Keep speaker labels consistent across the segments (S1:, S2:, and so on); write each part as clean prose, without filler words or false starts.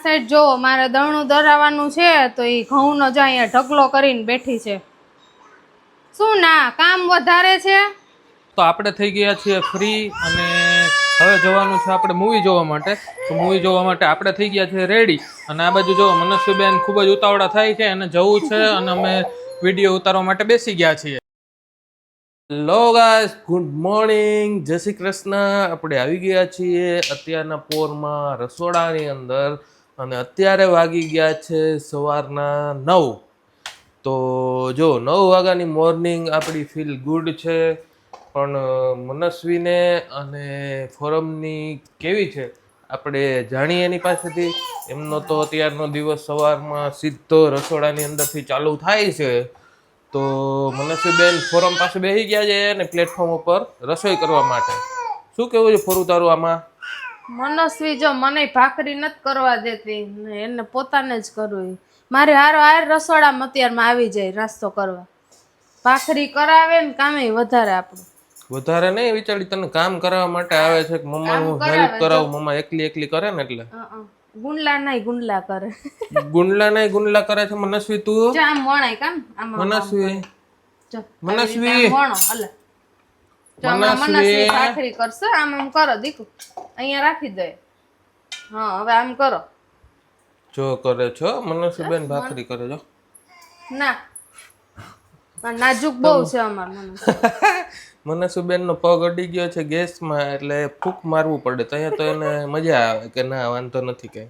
S1: Side જો મારે દળનું દળાવવાનું છે તો એ ઘઉંનો જ અહીંયા ઢગલો કરીને બેઠી છે. શું ના કામ વધારે છે?
S2: તો આપણે થઈ ગયા છીએ ફ્રી અને હવે જવાનું છે આપણે મૂવી જોવા માટે. તો મૂવી જોવા માટે આપણે થઈ ગયા છીએ રેડી. અને આ બાજુ જો મનસ્વીબેન ખૂબ જ ઉતાવળા થાય છે અને જવું છે અને અમે વિડીયો ઉતારવા માટે બેસી ગયા છીએ. હેલો ગાઈસ, ગુડ મોર્નિંગ, જય શ્રી કૃષ્ણ. આપણે આવી ગયા છીએ અત્યારના પોરમાં રસોડાની અંદર અને અત્યારે વાગી ગયા છે સવારના 9. તો જો 9 વાગ્યાની મોર્નિંગ આપણી ફીલ ગુડ છે. પણ મનસ્વીને અને ફોરમની કેવી છે આપણે જાણીએ એની પાસેથી. એમનો તો અત્યારનો દિવસ સવારમાં સીધો રસોડાની અંદરથી ચાલુ થાય છે. તો મનસ્વીબેન ફોરમ પાસે બેસી ગયા છે અને પ્લેટફોર્મ ઉપર રસોઈ કરવા માટે. શું કેવું છે ફોરું તારું આમાં?
S1: મનસ્વી જો મને ભાખરી નથી કરવા દેતી ને એને પોતાને જ કરવું. મારે હારો હાર રસોડામાં અત્યારમાં આવી જાય નાસ્તો કરવા. ભાખરી કરાવે ને કામે વધારે આપણું.
S2: વધારે નહીં વિચારી તને કામ કરાવવા માટે આવે છે કે મમ્માનું હેલ્પ કરાવું. મમ્મા એકલી કરે ને એટલે
S1: ગુંડલા નહીં ગુંડલા કરે.
S2: ગુંડલા કરે છે મનસ્વી તું.
S1: આમ વણાય કામ
S2: મનસ્વી
S1: મનસ્વી ભાખરી કરશે. આમ આમ કરો દીકુ, અહીંયા રાખી દે. હા હવે આમ કરો.
S2: જો કરે છો મનસ્વીબેન ભાખરી કરે છો.
S1: ના નાજુક બહુ છે અમાર
S2: મનસ્વીબેન નો પગ અડી ગયો છે ગેસમાં એટલે ફૂંક મારવું પડે. તો અહીંયા તો એને મજા આવે કે ના વાંધો નથી કઈ.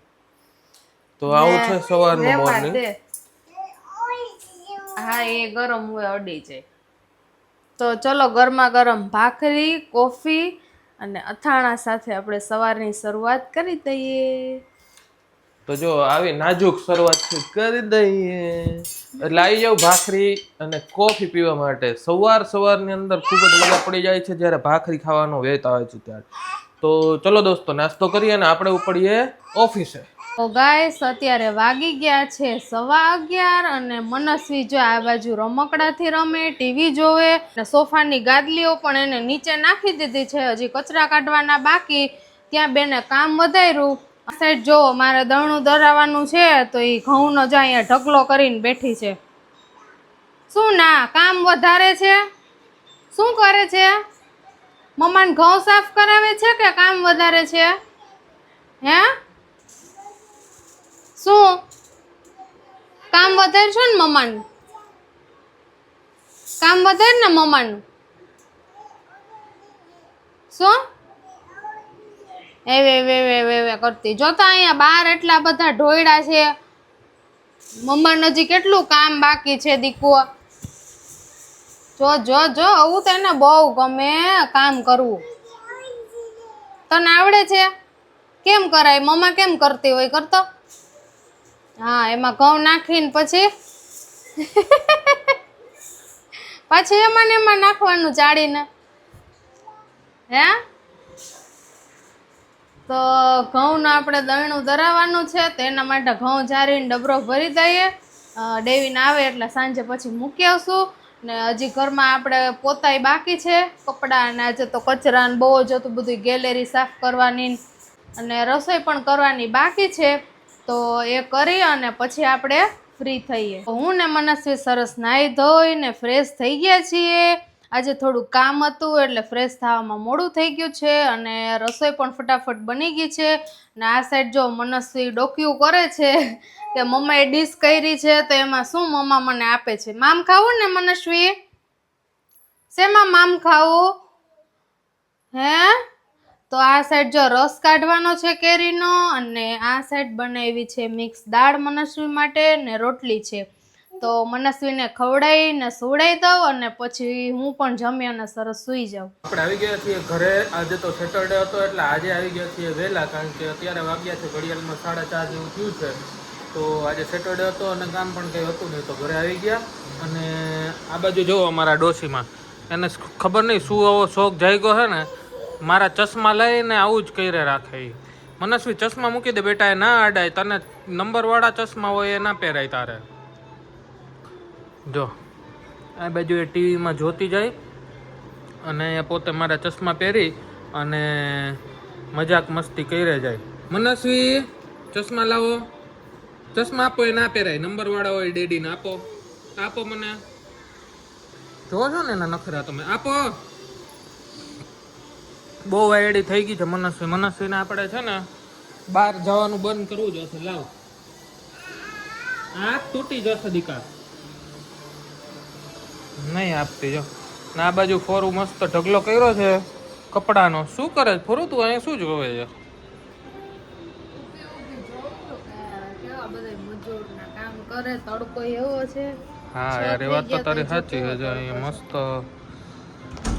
S2: તો આવું છે સવારનું મોર્નિંગ.
S1: હા એ ગરમ હોય અડી જાય. તો ચલો ગરમા ગરમ ભાખરી, કોફી અને અથાણા સાથે આપણે સવારની શરૂઆત કરી દઈએ.
S2: તો જો આવી નાજુક શરૂઆત કરી દઈએ એટલે આવી જાવ ભાખરી અને કોફી પીવા માટે. સવારની અંદર ખૂબ જ મજા પડી જાય છે જ્યારે ભાખરી ખાવાનો વેત આવે છે ત્યારે. તો ચલો દોસ્તો નાસ્તો કરીએ અને આપણે ઉપડીએ ઓફિસે.
S1: તો ગાઈસ અત્યારે વાગી ગયા છે 11:15 અને મનસ્વી જો આ બાજુ રમકડાથી રમે, ટીવી જોવે અને સોફાની ગાદલીઓ પણ એને નીચે નાખી દીધી છે. હજી કચરા કાઢવાના બાકી. ત્યાં બેને કામ વધાર્યું. સાઈડ જો મારે દળનું દળાવવાનું છે તો એ ઘઉંનો જ અહીંયા ઢગલો કરીને બેઠી છે. શું ના કામ વધારે છે? શું કરે છે? મમ્માને ઘઉં સાફ કરાવે છે કે કામ વધારે છે? હે શું કામ વધારે છે ને મમ્માનું? કામ વધારે ને મમ્માનું? શું વે કરતી જોતા અહીંયા બહાર એટલા બધા ઢોયડા છે. મમ્માને હજી કેટલું કામ બાકી છે દીકુ. જો જો જો આવું તો એને બહુ ગમે કામ કરવું. તને આવડે છે? કેમ કરાય? મમ્મા કેમ કરતી હોય કરતો? હા એમાં ઘઉં નાખીને પછી એમાં નાખવાનું ચાળીને. હે તો ઘઉંનું આપણે દળનું દળાવવાનું છે તો એના માટે ઘઉં ચારીને ડબરો ભરી દઈએ. ડેવીને આવે એટલે સાંજે પછી મૂકી આવશું. ને હજી ઘરમાં આપણે પોતાય બાકી છે, કપડાં અને આજે તો કચરા ને બહુ જ હતું બધું, ગેલેરી સાફ કરવાની અને રસોઈ પણ કરવાની બાકી છે. તો એ કરી અને પછી આપણે ફ્રી થઈએ. હું ને મનસ્વી સરસ નાહી ધોઈને ફ્રેશ થઈ ગયા છીએ. આજે થોડું કામ હતું એટલે ફ્રેશ થવામાં મોડું થઈ ગયું છે અને રસોઈ પણ ફટાફટ બની ગઈ છે. ને આ સાઈડ જો મનસ્વી ડોક્યું કરે છે કે મમ્માએ ડીશ કરી છે તો એમાં શું મમ્મા મને આપે છે. મામ ખાવું ને મનસ્વી? શેમાં મામ ખાવું? હે તો આ સાઈડ જો રસ કાઢવાનો છે કેરીનો અને આ સાઈડ બનાવી છે મિક્સ દાળ મનસ્વી માટે ને રોટલી છે. તો મનસ્વીને ખવડાવીને સુવડાવી દઉં અને પછી હું પણ જમી અને સરસ સૂઈ જાઉં.
S2: આપણે આવી ગયા છીએ ઘરે. આજે તો સેટરડે હતો એટલે આજે આવી ગયા છીએ વહેલા, કારણ કે અત્યારે વાગ્યા છે ઘડિયાળમાં 4:30 જેવું થયું છે. તો આજે સેટરડે હતો અને કામ પણ કંઈ હતું નહીં તો ઘરે આવી ગયા. અને આ બાજુ જુઓ અમારા ડોશીમાં, એને ખબર નહીં શું આવો શોખ જાગ્યો છે ને, મારા ચશ્મા લઈને આવું જ કરી રાખે. મનસ્વી ચશ્મા મૂકી દે બેટા, એ ના અડાય. તને નંબરવાળા ચશ્મા હોય એ ના પહેરાય તારે. જો આ બાજુ એ ટીવીમાં જોતી જાય અને પોતે મારા ચશ્મા પહેરી અને મજાક મસ્તી કરી જાય. મનસ્વી ચશ્મા લાવો. ચશ્મા આપો એ ના પહેરાય, નંબર વાળા હોય ડેડીને આપો. આપો મને. જો છો ને એના નખરા તમે. આપો. બહુ વાયડી થઈ ગઈ છે મનસ્વીને આપણે છે ને બહાર જવાનું બંધ કરવું જોશે. લાવ, આ તૂટી જશે દીકા. નહીં આપતી જો. ને આ બાજુ ફોરું મસ્ત ઢગલો કર્યો છે કપડાનો. શું કરે છે ફોરું તું? અહીંયા શું જોવે છે?
S1: કેવા બધા મજૂરના કામ કરે, તડકો એવો છે.
S2: હા યાર, એ વાત તો તારી સાચી છે. અહીંયા મસ્ત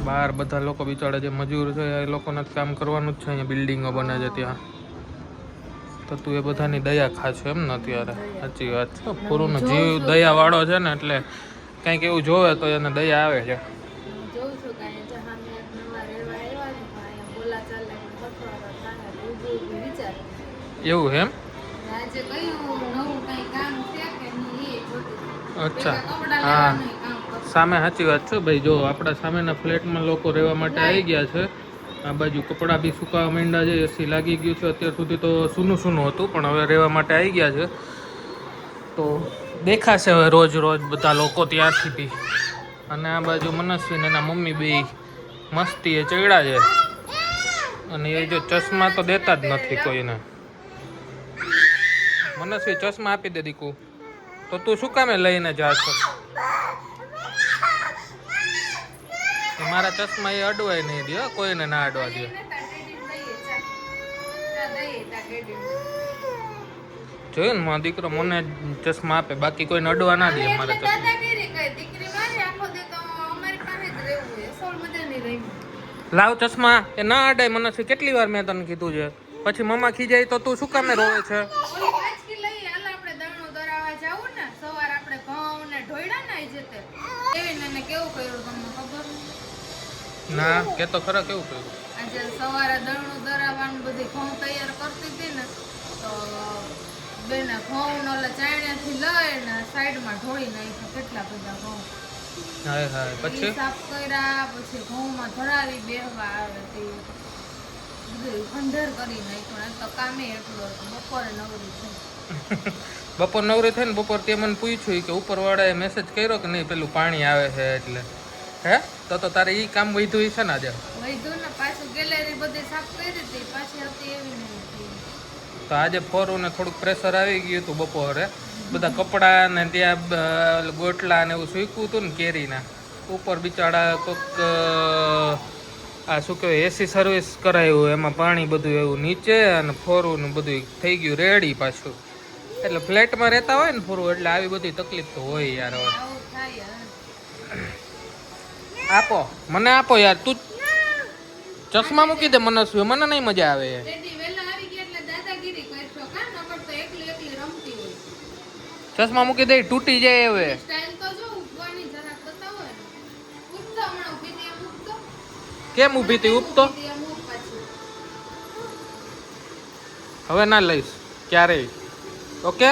S2: બહાર બધા લોકો બિચારા જે મજૂર છે એ લોકોને કામ કરવાનું જ છે. અહીંયા બિલ્ડિંગો બને છે ત્યાં તો તું એ બધાની દયા ખાશે એમ ને અત્યારે? સાચી વાત છે. પૂરું જીવ દયા વાળો છે ને એટલે કંઈક એવું જોવે તો એને દયા આવે છે.
S1: જોઉં છું કે અહીંયા જહાને એક નવા રહેવા આવ્યા ને, પણ અહીંયા બોલા ચાલે બખવાડા થાય ઊભું ઊભું વિચાર.
S2: એવું એમ?
S1: આજે કયું નવું કઈ કામ છે કે નહીં એ જોતી.
S2: અચ્છા,
S1: કપડા
S2: હા
S1: લેવાનું કામ કરતી.
S2: સામે સાચી વાત છે ભાઈ. જો આપણા સામેના ફ્લેટમાં લોકો રહેવા માટે આવી ગયા છે. આ બાજુ કપડાં બી સુકાવા માંડ્યા છે. એસી લાગી ગયું છે. અત્યાર સુધી તો સૂનું હતું પણ હવે રહેવા માટે આવી ગયા છે. તો દેખાશે હવે રોજ રોજ બધા લોકો ત્યાંથી બી. અને આ બાજુ મનસ્વી ને એના મમ્મી બે મસ્તી એ ચડ્યા છે. અને એ જો ચશ્મા તો દેતા જ નથી કોઈને. મનસ્વી ચશ્મા આપી દે દીકુ. તો તું શું કામે લઈને જા છો? મારા ચશ્મા એ અડવાય નહીં દે, કોઈને ના અડવા દે. જોયું ને મારો દીકરો મને ચશ્મા આપે, બાકી કોઈને અડવા ના દે મારા ચશ્મા. લાવ ચશ્મા. એ ના અડાય મનસ્વી. કેટલી વાર મેં તને કીધું છે? પછી મમ્મા ખીજાય તો તું શું કામે રોવે છે? ના કે તો ખરા. કેવું કર્યું?
S1: આજે સવારે દળનું દરાવવાનું બધી ઘઉં તૈયાર કરતી હતી ને, તો બેને ઘઉં ઓલા ચાયણાથી લઈને સાઈડમાં ઢોળી નાખ્યા. કેટલા બધા ઘઉં.
S2: હાય હાય. પછી
S1: સાફ કર્યા, પછી ઘઉંમાં ધરાવી બેહવા આવે તે બધું ખંડેર કરી નાખ્યું. તો કામે એટલું હતું. બપોરે નવરી થઈ.
S2: બપોર નવરી થઈ ને બપોર તે મને પૂછ્યું કે ઉપરવાળાએ મેસેજ કર્યો કે નહીં પેલું પાણી આવે છે એટલે? હે તો તારે ઈ કામ વધ્યું છે ને આજે?
S1: વૈધું ને પાછું ગેલેરી બધી સાફ કરી હતી, પાછી હતી એવી નહીં.
S2: તો આજે ફોરું ને થોડુંક પ્રેશર આવી ગયું હતું બપોરે. બધા કપડાં ને ત્યાં ગોટલા ને એવું સૂક્યું હતું ને કેરીના ઉપર. બિચારા કોઈક આ શું કહેવાય એસી સર્વિસ કરાવ્યું, એમાં પાણી બધું એવું નીચે અને ફોરું ને બધું થઈ ગયું રેડી પાછું. એટલે ફ્લેટમાં રહેતા હોય ને ફોરું એટલે આવી બધી તકલીફ તો હોય યાર. હવે
S1: આવું થાય.
S2: આપો મને, આપો યાર. તું ચશ્મા મૂકી દે મનસ્વી, મને નહીં મજા આવે. ચશ્મા મૂકી દે, તૂટી જાય હવે. કેમ ઊભી હતી? ઉપતો હવે ના લઈશ ક્યારેય. ઓકે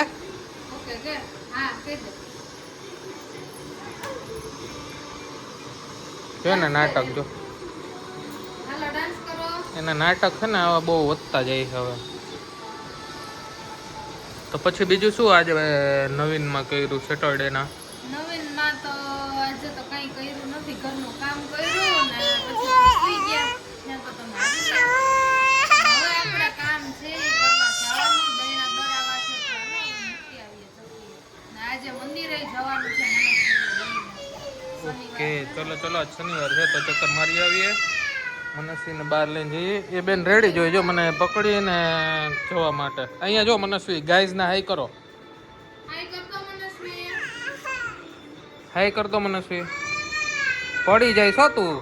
S2: જો ને નાટક જો. એના નાટક છે ને આવા બહુ વધતા જાય છે હવે. તો પછી બીજું શું આજે નવીનમાં કર્યું સેટરડેના?
S1: નવીનમાં તો આજે તો કઈ કર્યું નથી. ઘરનું કામ કર્યું ને પછી સુઈ ગયા. ત્યાં તો તમે આવી ગયા. હવે આપણે કામ છે ઈ કરવા જવાનું. દૈણા દરાવા છે તો મૂકી આવીએ જલ્દી. ને આજે મંદિરે જવાનું છે.
S2: ઓકે ચલો ચલો, આજ શનિવાર છે તો ચક્કર મારી આવીએ. મનસ્વીને બહાર લઈને જઈએ. એ બેન રેડી જોઈએ જો મને પકડીને જવા માટે. અહીંયા જો મનસ્વી ગાઈઝના હાઈ કરો. હાઈ કરતો મનસ્વી. પડી જાય છો તું.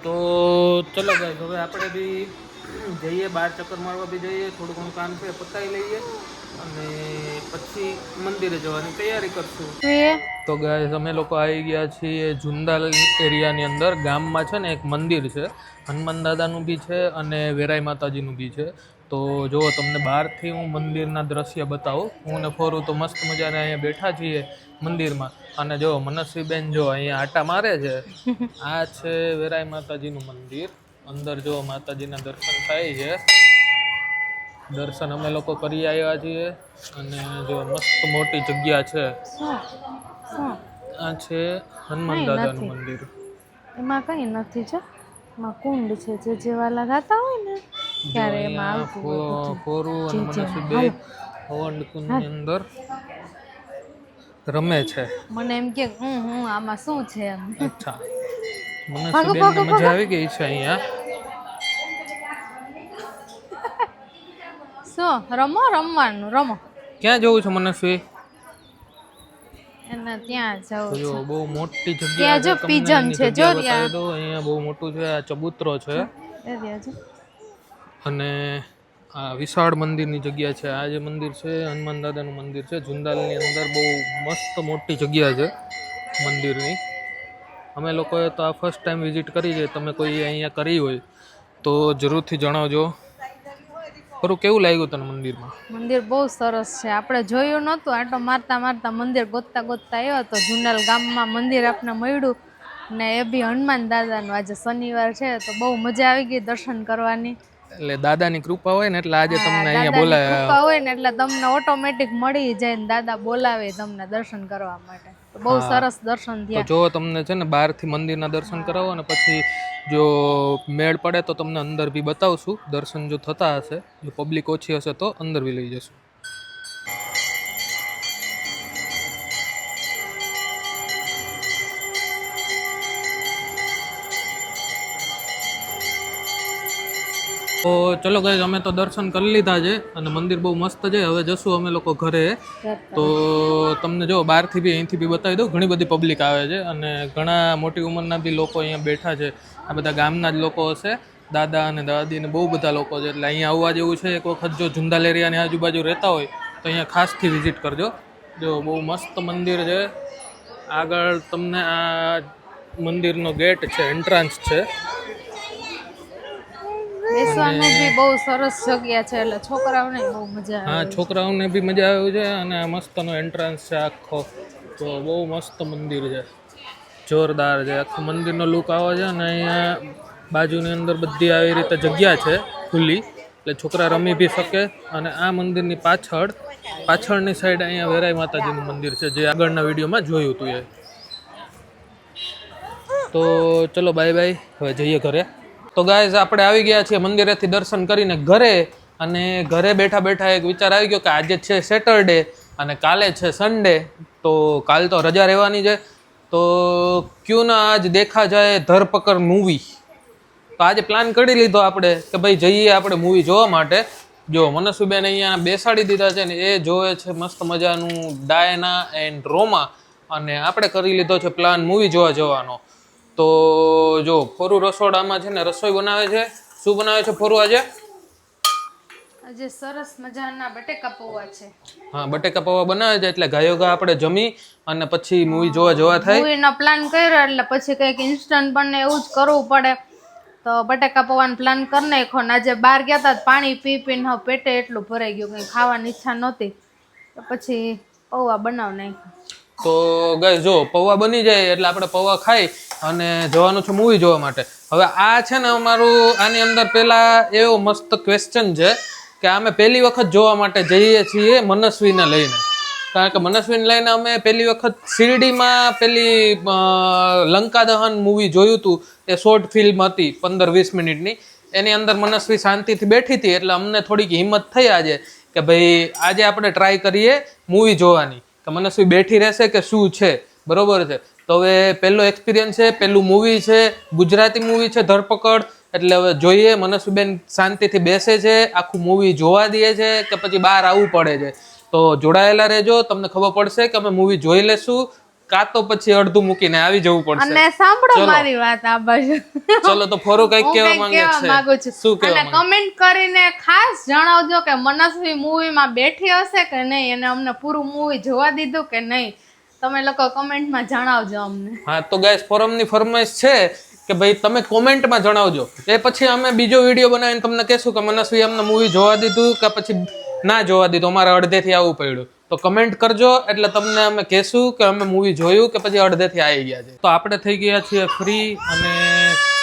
S2: તો ચલો ગાઈઝ હવે આપણે બી જઈએ બહાર, ચક્કર મારવા બી જઈએ. થોડું ઘણું કામ છે પતાવી લઈએ અને પછી મંદિરે જવાની તૈયારી કરશું. તો ગાઈઝ અમે લોકો આવી ગયા છીએ જુંદાલ એરિયાની અંદર. ગામમાં છે ને એક મંદિર છે, હનુમાન દાદાનું બી છે અને વેરાઈ માતાજીનું બી છે. તો જો તમને બહારથી હું મંદિરના દ્રશ્ય બતાવું. હું ને ફોરું તો મસ્ત મજાને અહીંયા બેઠા છીએ મંદિરમાં. અને જો મનસ્વીબેન જો અહીંયા આટા મારે છે. આ છે વેરાઈ માતાજીનું મંદિર. અંદર જો માતાજીના દર્શન થાય છે. દર્શન અમે લોકો કરી આવ્યા છીએ. અને જો મસ્ત મોટી જગ્યા છે. આ છે હનુમાન દાદાનું મંદિર.
S1: એમાં કઈ નથી છે, એમાં કુંડ છે, જે જેવાલા ગાતા હોય ને ત્યારે એમાં આવતું હોય.
S2: ફોરું અને મનસ્વીબેન હવન કુંડની અંદર રમે છે.
S1: મને એમ કે આમાં શું છે એમ.
S2: અચ્છા, મનસ્વીબેનને મજા આવી ગઈ છે અહીંયા.
S1: શું રમવાનું રમો.
S2: ક્યાં જવું છે મનસ્વી?
S1: એને ત્યાં જવું
S2: જો બહુ મોટી જગ્યા
S1: ત્યાં જો પિજન છે, જો
S2: અહીંયા બહુ મોટું છે. આ ચબૂતરો છે અને આ વિશાળ મંદિરની જગ્યા છે. આ જે મંદિર છે હનુમાન દાદાનું મંદિર છે. જુંદાલની અંદર બહુ મસ્ત મોટી જગ્યા છે મંદિરની. અમે લોકોએ તો આ ફર્સ્ટ ટાઈમ વિઝિટ કરી છે. તમે કોઈ અહીંયા કરી હોય તો જરૂરથી જણાવજો. ખરું કેવું લાગ્યું તને મંદિરમાં?
S1: મંદિર બહુ સરસ છે. આપણે જોયું નહોતું, આટો મારતા મારતા મંદિર ગોતતા ગોતતા આવ્યો તો જુંડાલ ગામમાં મંદિર આપણે મળ્યું ને એ બી હનુમાન દાદાનું. આજે શનિવાર છે તો બહુ મજા આવી ગઈ દર્શન કરવાની.
S2: એટલે દાદાની કૃપા હોય ને એટલે આજે તમને અહીંયા બોલાવ્યા.
S1: કૃપા હોય ને એટલે તમને ઓટોમેટિક મળી જાય ને દાદા બોલાવે તમને દર્શન કરવા માટે. બહુ સરસ દર્શન થયા.
S2: જો તમને છે ને બહારથી મંદિરના દર્શન કરાવો અને પછી જો મેળ પડે તો તમને અંદર બી બતાવશું. દર્શન જો થતા હશે, જો પબ્લિક ઓછી હશે તો અંદર બી લઈ જશું. તો ચલો ગાઈઝ, અમે તો દર્શન કરી લીધા છે અને મંદિર બહુ મસ્ત છે. હવે જશું અમે લોકો ઘરે. તો તમને જો બહારથી બી અહીંથી બી બતાવી દઉં. ઘણી બધી પબ્લિક આવે છે અને ઘણા મોટી ઉંમરના બી લોકો અહીંયા બેઠા છે. આ બધા ગામના જ લોકો હશે, દાદા અને દાદી ને બહુ બધા લોકો છે. એટલે અહીંયા આવવા જેવું છે. એક વખત જો જુંદાલ એરિયાની આજુબાજુ રહેતા હોય તો અહીંયા ખાસથી વિઝિટ કરજો. જો બહુ મસ્ત મંદિર છે. આગળ તમને આ મંદિરનો ગેટ છે, એન્ટ્રાન્સ છે.
S1: બેસવાનું બી બહુ સરસ જગ્યા છે એટલે છોકરાઓને બહુ મજા આવે.
S2: હા, છોકરાઓને બી મજા આવે છે. અને આ મસ્તનો એન્ટ્રાન્સ છે આખો. તો બહુ મસ્ત મંદિર છે, જોરદાર છે. આખો મંદિરનો લુક આવે છે. અને અહીંયા બાજુની અંદર બધી આવી રીતે જગ્યા છે ખુલ્લી, એટલે છોકરા રમી બી શકે. અને આ મંદિરની પાછળની સાઈડ અહીંયા વેરાઈ માતાજીનું મંદિર છે, જે આગળના વિડીયોમાં જોયું હતું એ. તો ચલો બાય બાય, હવે જઈએ ઘરે. તો ગાઈઝ આપણે આવી ગયા છીએ મંદિરેથી દર્શન કરીને ઘરે. અને ઘરે બેઠા બેઠા એક વિચાર આવી ગયો કે આજે છે સેટરડે અને કાલે છે સન્ડે. તો કાલ તો રજા રહેવાની છે. તો ક્યું ના આજ દેખા જાય ધરપકડ મૂવી. તો આજે પ્લાન કરી લીધો આપણે કે ભાઈ જઈએ આપણે મૂવી જોવા માટે. જો મનસ્વીબેન અહીંયા બેસાડી દીધા છે ને એ જોવે છે મસ્ત મજાનું ડાયના એન્ડ રોમા. અને આપણે કરી લીધો છે પ્લાન મૂવી જોવા જવાનો. તો જો ફોરું રસોડામાં છે ને રસોઈ બનાવે છે. શું બનાવે છે ફોરું આજે?
S1: આજે સરસ મજાના બટેકા પૌવા છે.
S2: હા, બટેકા પૌવા બનાવે છે. એટલે ગાયોગા આપણે જમી અને પછી મૂવી જોવા થાય.
S1: મૂવીનો પ્લાન કર્યો એટલે પછી કંઈક ઇન્સ્ટન્ટ બને એવું જ કરવું પડે. તો બટેકા પૌવાનો પ્લાન કરી નાખ્યો. ને આજે બહાર ગયા હતા પાણી પી પીને હવે પેટે એટલું ભરાઈ ગયું, કંઈ ખાવાની ઈચ્છા નહોતી. તો પછી પૌવા બનાવી નાખ્યા.
S2: તો ગાઈસ જો પૌવા બની જાય એટલે આપણે પૌવા ખાઈ અને જવાનું છે મૂવી જોવા માટે. હવે આ છે ને અમારું આની અંદર પહેલા એવો મસ્ત ક્વેશ્ચન છે કે અમે પહેલી વખત જોવા માટે જઈએ છીએ મનસ્વીને લઈને. કારણ કે મનસ્વીને લઈને અમે પહેલી વખત શિરડીમાં પેલી લંકા દહન મૂવી જોયું હતું. એ શોર્ટ ફિલ્મ હતી 15-20 મિનિટની. એની અંદર મનસ્વી શાંતિથી બેઠી હતી. એટલે અમને થોડીક હિંમત થઈ આજે કે ભાઈ આજે આપણે ટ્રાય કરીએ મૂવી જોવાની, કે મનસ્વી બેઠી રહેશે કે શું છે. બરોબર છે. તો હવે પહેલો એક્સપિરિયન્સ છે, પહેલું મૂવી છે, ગુજરાતી મૂવી છે ધરપકડ. એટલે હવે જોઈએ મનસ્વીબેન શાંતિથી બેસે છે, આખું મૂવી જોવા દે છે કે પછી બહાર આવવું પડે છે. તો જોડાયેલા રહેજો, તમને ખબર પડશે કે અમે મૂવી જોઈ લેશું કાં તો પછી અડધું મૂકીને આવી જવું પડશે.
S1: અને સાંભળો મારી વાત આ બાજુ.
S2: ચલો તો ફોરું કઈક કહેવા માંગે છે. શું કહેવા
S1: અને કમેન્ટ કરીને ખાસ જણાવજો કે મનસ્વી મૂવીમાં બેઠી હશે કે નહીં અને અમને પૂરું મૂવી જોવા દીધું કે નહીં. તમે લોકો કમેન્ટમાં જણાવજો અમને.
S2: હા, તો ગાઈસ ફોરમની ફરમાઈશ છે કે ભાઈ તમે કોમેન્ટમાં જણાવજો. એ પછી અમે બીજો વિડીયો બનાવીને તમને કહેશું કે મનસ્વી અમને મૂવી જોવા દીધું કે પછી ના જોવા દીધું, અમારે અડધેથી આવવું પડ્યું. તો કમેન્ટ કરજો એટલે તમને અમે કહેશું કે અમે મૂવી જોયું કે પછી અડધેથી આવી ગયા છે. તો આપણે થઈ ગયા છીએ ફ્રી અને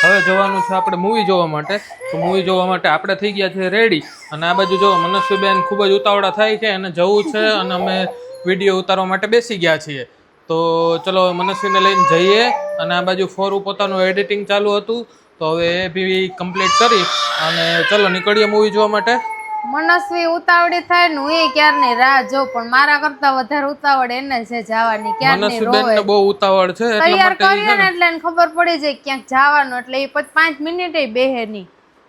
S2: હવે જવાનું છે આપણે મૂવી જોવા માટે. તો મૂવી જોવા માટે આપણે થઈ ગયા છીએ રેડી. અને આ બાજુ જો મનસ્વીબેન ખૂબ જ ઉતાવળા થાય છે, એને જવું છે અને અમે વિડીયો ઉતારવા માટે બેસી ગયા છીએ. તો ચલો મનસ્વીને લઈને જઈએ. અને આ બાજુ ફોરું પોતાનું એડિટિંગ ચાલુ હતું, તો હવે એ બી કમ્પ્લીટ કરી અને ચલો નીકળીએ મૂવી જોવા માટે.
S1: મનસ્વી ઉતાવળી થાય ને હું ક્યારની રાહ જો, પણ મારા કરતા વધારે ઉતાવળ એને છે જવાની. ક્યારની
S2: મનસ્વીબેન ને
S1: રોવે,
S2: બહુ ઉતાવળ છે એટલા
S1: તૈયાર
S2: માટે
S1: કરીએ ને એટલે એને ખબર પડી જાય ક્યાંક જવાનું, એટલે એ 5 મિનિટે બેહે નહીં.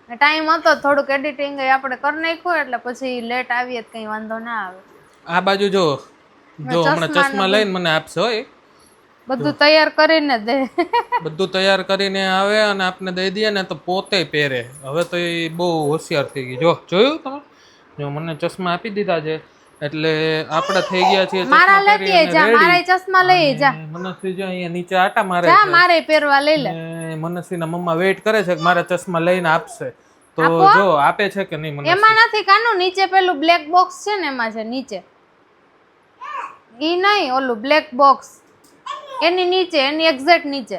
S1: ટાઈમ હતો થોડુંક એડિટિંગ આપણે કરી નાખ્યું એટલે પછી લેટ આવીએ તો કઈ વાંધો ના આવે.
S2: આ બાજુ જો હમણાં ચશ્મા લઈને મને આપશે હોય,
S1: બધું તૈયાર કરીને દે.
S2: બધું તૈયાર કરીને આવે અને આપને દઈ દે ને તો પોતે પહેરે. હવે તો એ બહુ હોશિયાર થઈ ગઈ. જોયું તમે, જો મને ચશ્મા આપી દીધા છે એટલે આપણે થઈ ગયા છીએ
S1: મારા લેતી જા, મારા ચશ્મા લઈ જા.
S2: મનસ્વી જો અહીંયા નીચે આટા મારે
S1: જા, મારે પહેરવા લઈ લે.
S2: મનસ્વીના મમ્મા વેઇટ કરે છે કે મારા ચશ્મા લઈને આપશે. તો જો આપે છે કે નહીં મને
S1: એમાં નથી કાનું, નીચે પેલું બ્લેક બોક્સ છે ને એમાં છે નીચે. ઈ નહીં, ઓલું બ્લેક બોક્સ એની નીચે, એની એક્ઝેક્ટ નીચે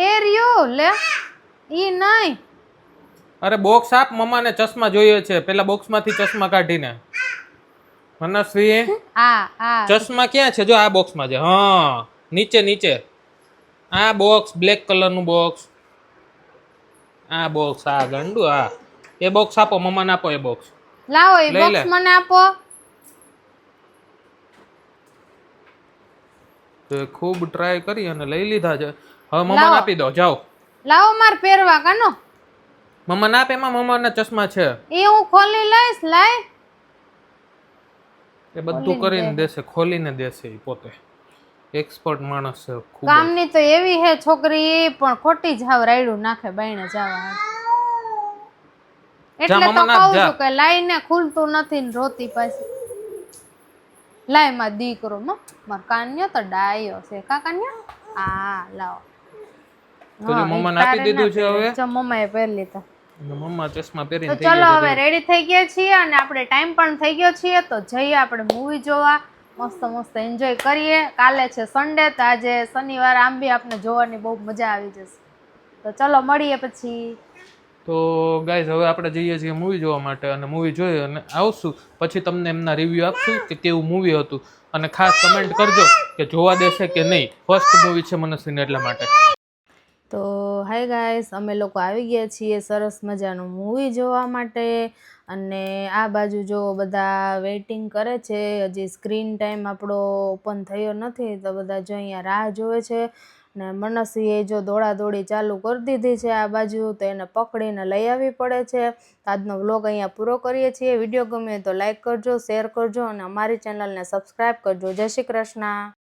S1: એ રહ્યો લે. ઈ નહીં,
S2: અરે બોક્સ આપ, મમ્માને ચશ્મા જોઈએ છે. પેલા બોક્સમાંથી ચશ્મા કાઢીને. મનસ્વી ચશ્મા ક્યાં છે? જો આ બોક્સમાં છે. હા નીચે નીચે આ બોક્સ, બ્લેક કલરનું બોક્સ. આ બોક્સ, આ ગંડુ, આ એ બોક્સ આપો, મમ્માને આપો એ બોક્સ.
S1: લાવો એ બોક્સ મને આપો.
S2: તો ખૂબ ટ્રાય કરી અને લઈ લીધા છે. હવે મમ્માને આપી દો, જાઓ.
S1: લાવો માર પહેરવા કાનો.
S2: મમ્મા ના આપે, એમાં મમ્માના ચશ્મા છે.
S1: એ હું ખોલી લઈશ, લાય.
S2: એ બધું કરીને દેશે, ખોલીને દેશે. એ પોતે એક્સપર્ટ માણસ છે. ખૂબ
S1: કામની તો એવી હે છોકરી, પણ ખોટી જાવ રાયડું નાખે બાયણે જવા. એટલે તો કહું છું કે લાઈને ખુલતું નથી ને રોતી પાછી. લાય માં દીકરો માર કાન્યો તો ડાયો છે. કા કાન્યો? હા લાવો.
S2: તો મમ્માને આપી દીધું છે. હવે
S1: જો મમ્માએ પહેરી લીધા.
S2: મમ્મા ચશ્મા પહેરીને
S1: તો ચલો હવે રેડી થઈ ગયા છીએ અને આપણે ટાઈમ પણ થઈ ગયો છીએ. તો જઈએ આપણે મૂવી જોવા, મસ્ત મસ્ત એન્જોય કરીએ. કાલે છે સન્ડે, તો આજે શનિવાર, આમ બી આપણે જોવાની બહુ મજા આવી જશે. તો ચલો મળીએ પછી.
S2: તો ગાઈઝ હવે આપણે જઈએ છીએ મૂવી જોવા માટે અને મૂવી જોઈ અને આવશું પછી તમને એમના રિવ્યૂ આપશું કે કેવું મૂવી હતું. અને ખાસ કમેન્ટ કરજો કે જોવા દેશે કે નહીં. ફર્સ્ટ મૂવી છે મનસ્વીને એટલા માટે.
S1: તો હાય ગાઈસ, અમે લોકો આવી ગયા છીએ સરસ મજાનું મૂવી જોવા માટે. અને આ બાજુ જો બધા વેઇટિંગ કરે છે, હજી સ્ક્રીન ટાઈમ આપણો ઓપન થયો નથી, તો બધા જો અહીંયા રાહ જોવે છે. ને મનસ્વીએ જો દોડાદોડી ચાલુ કરી દીધી છે આ બાજુ, તો એને પકડીને લઈ આવવી પડે છે. આજનો વ્લોગ અહીંયા પૂરો કરીએ છીએ. વિડીયો ગમે તો લાઈક કરજો, શેર કરજો અને અમારી ચેનલને સબસ્ક્રાઈબ કરજો. જય શ્રી કૃષ્ણ.